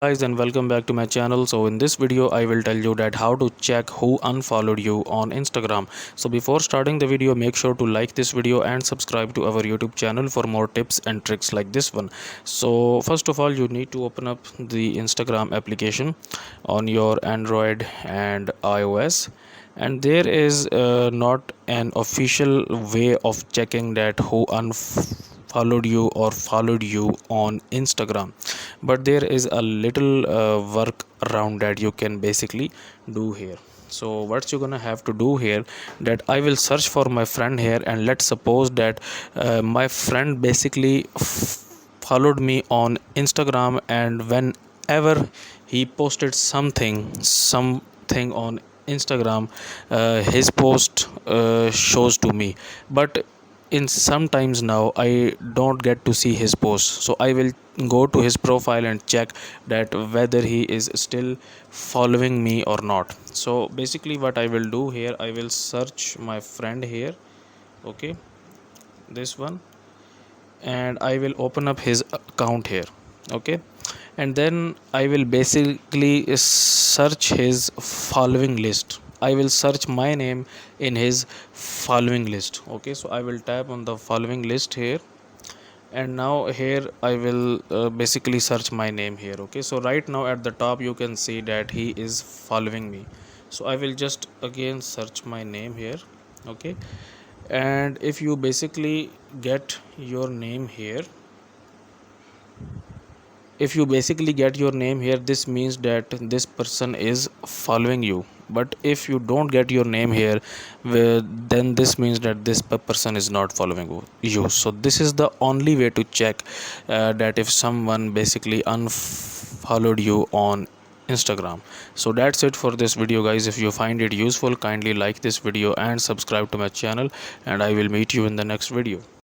Guys, and welcome back to my channel. So in this video I will tell you that how to check who unfollowed you on Instagram. So before starting the video, make sure to like this video and subscribe to our YouTube channel for more tips and tricks like this one. So first of all, you need to open up the Instagram application on your Android and iOS, and there is not an official way of checking that who unfollowed you or followed you on Instagram, but there is a little work around that you can basically do here. So what you're gonna have to do here, that I will search for my friend here, and let's suppose that my friend basically followed me on Instagram, and whenever he posted something on Instagram, his post shows to me, but in sometimes now I don't get to see his post. So I will go to his profile and check that whether he is still following me or not. So basically what I will do here, I will search my friend here, okay, this one, and I will open up his account here, okay, and then I will basically search his following list. I will search my name in his following list, okay. So I will tap on the following list here, and now here I will basically search my name here, okay. So right now at the top you can see that he is following me. So I will just again search my name here, okay. And if you basically get your name here, if you basically get your name here, this means that this person is following you. But if you don't get your name here, then this means that this person is not following you. So this is the only way to check that if someone basically unfollowed you on Instagram. So that's it for this video, guys. If you find it useful, kindly like this video and subscribe to my channel, and I will meet you in the next video.